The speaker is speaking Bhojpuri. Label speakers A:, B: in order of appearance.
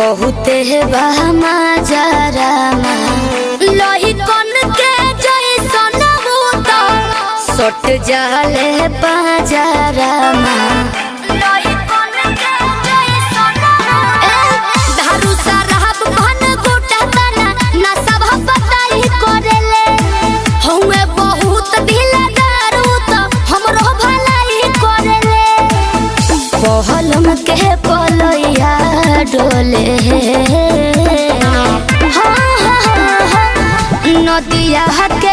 A: बहुते बहमा जरामा लोही कन के जैसन बूता सट जाले बाजारामा लोही कन के जैसन धारू सरहब घन गोटा तना ना सब बताई करेले हमें बहुत ढीला दारू तो हमरो भलाई करेले पहलम के पलैया डोले नदिया के